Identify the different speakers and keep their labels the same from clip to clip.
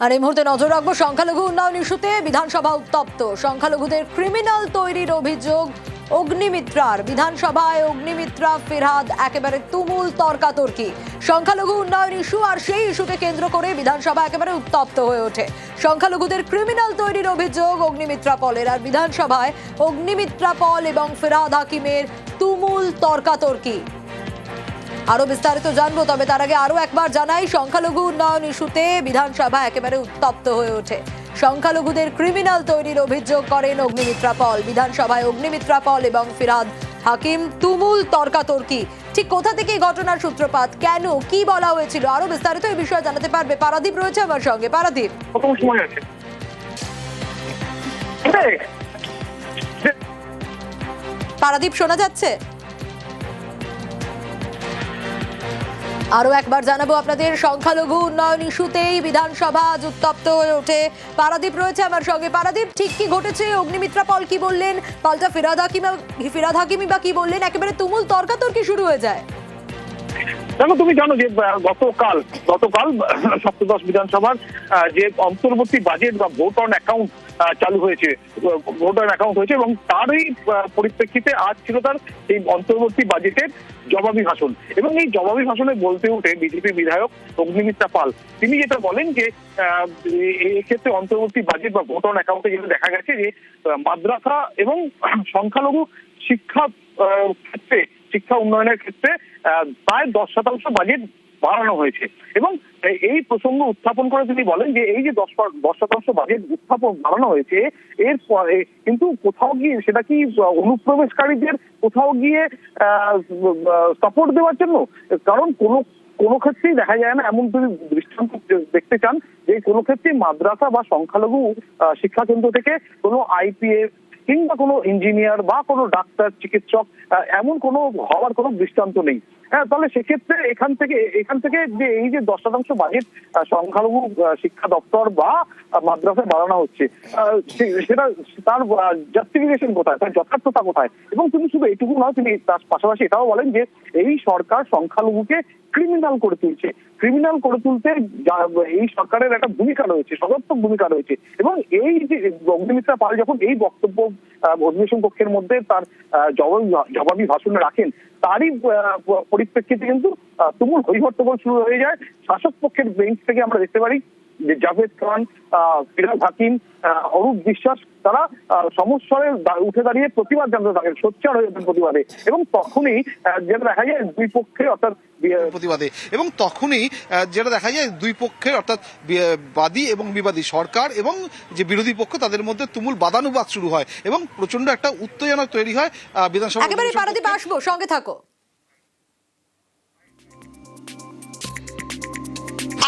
Speaker 1: আর এই মুহূর্তে নজর রাখবো সংখ্যালঘু উন্নয়ন ইস্যুতে বিধানসভা উত্তপ্ত। সংখ্যালঘুদের ক্রিমিনাল তৈরির অভিযোগ অগ্নিমিত্রার। বিধানসভায় অগ্নিমিত্রা ফিরহাদ একেবারে তুমুল তর্কাতর্কি। সংখ্যালঘু উন্নয়ন ইস্যু আর সেই ইস্যুকে কেন্দ্র করে বিধানসভা একেবারে উত্তপ্ত হয়ে ওঠে। সংখ্যালঘুদের ক্রিমিনাল তৈরির অভিযোগ অগ্নিমিত্রা পলের, আর বিধানসভায় অগ্নিমিত্রা পল এবং ফিরহাদ হাকিমের তুমুল তর্কাতর্কি। আরো বিস্তারিত জানবো, তবে তার আগে আরো একবার জানাই, সংখ্যালঘু উন্নয়ন ইস্যুতে বিধানসভা একেবারে উত্তপ্ত হয়ে ওঠে। সংখ্যালঘুদের ক্রিমিনাল তৈরির অভিযোগ করেন অগ্নিমিত্রা পল। বিধানসভায় অগ্নিমিত্রা পল এবং ফিরহাদ হাকিম তুমুল তর্কাতর্কি। ঠিক কোথা থেকে এই ঘটনার সূত্রপাত, কেন, কি বলা হয়েছিল, আরো বিস্তারিত এই বিষয়ে জানাতে পারবে পারাদীপ রয়েছে আমার সঙ্গে। পারাদীপ, পারাদীপ শোনা যাচ্ছে? আরো একবার জানাবো আপনাদের, সংখ্যালঘু উন্নয়ন ইস্যুতেই বিধানসভা আজ উত্তপ্ত হয়ে ওঠে। পারাদীপ রয়েছে আমার সঙ্গে। পারাদীপ, ঠিক কি ঘটেছে? অগ্নিমিত্রা পল কি বললেন, পাল্টা ফিরহাদ হাকিমি বা কি বললেন? একেবারে তুমুল তর্কাতর্কি শুরু হয়ে যায়।
Speaker 2: দেখো, তুমি জানো যে গতকাল সপ্তদশ বিধানসভার যে অন্তর্বর্তী বাজেট বা ভোট অন অ্যাকাউন্ট চালু হয়েছে, ভোট অন অ্যাকাউন্ট হয়েছে, এবং তারই পরিপ্রেক্ষিতে আজ ছিল তার এই অন্তর্বর্তী বাজেটের জবাবি ভাষণ। এবং এই জবাবি ভাষণে বলতে উঠে বিজেপি বিধায়ক অগ্নিমিত্রা পাল তিনি যেটা বলেন যে এক্ষেত্রে অন্তর্বর্তী বাজেট বা ভোট অন অ্যাকাউন্টে যেটা দেখা গেছে যে মাদ্রাসা এবং সংখ্যালঘু শিক্ষা ক্ষেত্রে, শিক্ষা উন্নয়নের ক্ষেত্রে প্রায় 10% বাজেট বাড়ানো হয়েছে। এবং এই প্রসঙ্গ উত্থাপন করে তিনি বলেন যে এই যে 10% বাজেট বাড়ানো হয়েছে, এর পরে কিন্তু কোথাও গিয়ে সেটা কি অনুপ্রবেশকারীদের কোথাও গিয়ে সাপোর্ট দেওয়ার জন্য? কারণ কোনো ক্ষেত্রেই দেখা যায় না, এমন যদি দৃষ্টান্ত দেখতে চান যে কোনো ক্ষেত্রেই মাদ্রাসা বা সংখ্যালঘু শিক্ষা কেন্দ্র থেকে কোনো আইপিএস কিংবা কোনো ইঞ্জিনিয়ার বা কোনো ডাক্তার, চিকিৎসক এমন কোনো হওয়ার কোনো দৃষ্টান্ত নেই। হ্যাঁ, তাহলে সেক্ষেত্রে এখান থেকে যে এই যে 10% বাজেট সংখ্যালঘু শিক্ষা দপ্তর বা মাদ্রাসায় বাড়ানো হচ্ছে, সেটা তার জাস্টিফিকেশন কোথায়, তার যথার্থতা কোথায়? এবং তিনি শুধু এটুকু নয়, তিনি তার পাশাপাশি এটাও বলেন যে এই সরকার সংখ্যালঘুকে ক্রিমিনাল করে তুলছে। ক্রিমিনাল করে তুলতে এই সরকারের একটা ভূমিকা রয়েছে, সদর্থক ভূমিকা রয়েছে। এবং এই যে অগ্নিমিত্রা পাল যখন এই বক্তব্য অধিবেশন কক্ষের মধ্যে তার জবাবি ভাষণে রাখেন, তারই পরিপ্রেক্ষিতে কিন্তু তুমুল হইহট্টগোল শুরু হয়ে যায়। শাসক পক্ষের বেঞ্চ থেকে আমরা দেখতে পারি যে জাভেদ খান, ফিরহাদ হাকিম, অরূপ বিশ্বাস তারা সমস্যায় উঠে দাঁড়িয়ে প্রতিবাদ জানাতে থাকেন, সোচ্চার হয়ে ওঠেন প্রতিবাদে। এবং তখনই যেটা দেখা যায় দুই পক্ষে অর্থাৎ
Speaker 3: প্রতিবাদে এবং তখনই যেটা দেখা যায় দুই পক্ষের অর্থাৎ বাদী এবং বিবাদী, সরকার এবং যে বিরোধী পক্ষ, তাদের মধ্যে তুমুল বাদানুবাদ শুরু হয় এবং প্রচন্ড একটা উত্তেজনা তৈরি হয় বিধানসভা।
Speaker 1: একেবারে পারাদীপ আসবো, সঙ্গে থাকো।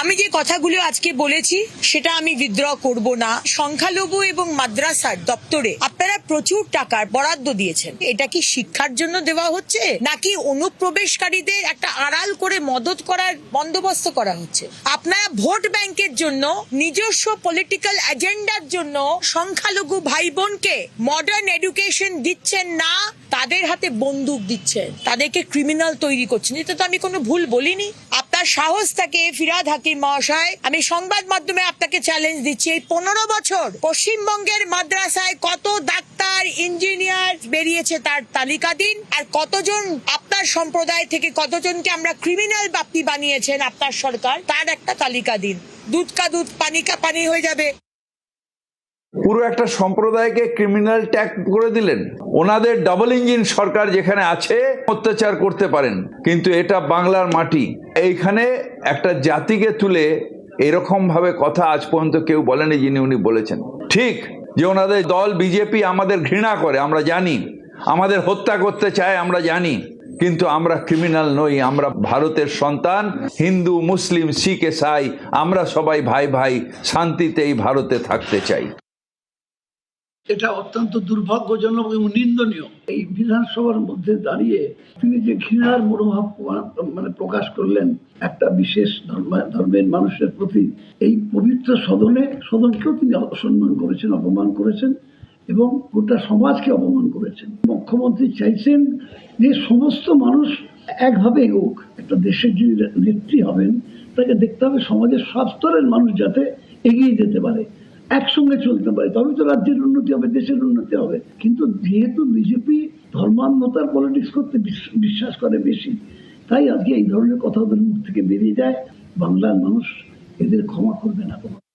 Speaker 4: আমি যে কথাগুলো আজকে বলেছি সেটা আমি উইথড্র করব না। সংখ্যালঘু এবং মাদ্রাসার দপ্তরে আপনারা প্রচুর টাকার বরাদ্দ দিয়েছেন, এটা কি শিক্ষার জন্য দেওয়া হচ্ছে নাকি অনুপ্রবেশকারীদের একটা আড়াল করে মদত করার বন্দোবস্ত করা হচ্ছে? আপনারা ভোট ব্যাংকের জন্য, নিজস্ব পলিটিক্যাল এজেন্ডার জন্য সংখ্যালঘু ভাই বোনকে মডার্ন এডুকেশন দিচ্ছেন না, তাদের হাতে বন্দুক দিচ্ছেন, তাদেরকে ক্রিমিনাল তৈরি করছেন। এটা তো আমি কোনো ভুল বলিনি। আপনার সাহস থাকে ফিরহাদ হাকিম মহাশয়, আমি সংবাদ মাধ্যমে আপনাকে চ্যালেঞ্জ দিচ্ছি, এই 15 বছর পশ্চিমবঙ্গের মাদ্রাসায় কত ডাক্তার, ইঞ্জিনিয়ার বেরিয়েছে তার তালিকা দিন, আর কতজন আপনার সম্প্রদায় থেকে কতজনকে আমরা ক্রিমিনাল বাপ্তি বানিয়েছেন আপনার সরকার, তার একটা তালিকা দিন। দুধ কা দুধ, পানি কা পানি হয়ে যাবে।
Speaker 5: পুরো একটা সম্প্রদায়কে ক্রিমিনাল ট্যাগ করে দিলেন। ওনাদের ডাবল ইঞ্জিন সরকার যেখানে আছে অত্যাচার করতে পারেন, কিন্তু এটা বাংলার মাটি। এইখানে একটা জাতিকে তুলে এরকম ভাবে কথা আজ পর্যন্ত কেউ বলেনি যিনি উনি বলেছেন। ঠিক যে ওনাদের দল বিজেপি আমাদের ঘৃণা করে আমরা জানি, আমাদের হত্যা করতে চায় আমরা জানি, কিন্তু আমরা ক্রিমিনাল নই। আমরা ভারতের সন্তান, হিন্দু, মুসলিম, শিখ, ইসাই, আমরা সবাই ভাই ভাই, শান্তিতে এই ভারতে থাকতে চাই।
Speaker 6: এটা অত্যন্ত দুর্ভাগ্যজনক এবং নিন্দনীয়। এই বিধানসভার মধ্যে দাঁড়িয়ে তিনি যে ঘৃণার মনোভাব প্রকাশ করলেন একটা বিশেষ ধর্মের মানুষের প্রতি, এই পবিত্র সদনকেও তিনি অসম্মান করেছেন, অপমান করেছেন এবং গোটা সমাজকে অপমান করেছেন। মুখ্যমন্ত্রী চাইছেন যে সমস্ত মানুষ একভাবে এগোক। একটা দেশের যিনি নেত্রী হবেন তাকে দেখতে হবে সমাজের সব স্তরের মানুষ যাতে এগিয়ে যেতে পারে, একসঙ্গে চলতে পারে, তবে তো রাজ্যের উন্নতি হবে, দেশের উন্নতি হবে। কিন্তু যেহেতু বিজেপি ধর্মান্ধতার পলিটিক্স করতে বিশ্বাস করে বেশি, তাই আজকে এই ধরনের কথা ওদের মুখ থেকে বেরিয়ে যায়। বাংলার মানুষ এদের ক্ষমা করবে না।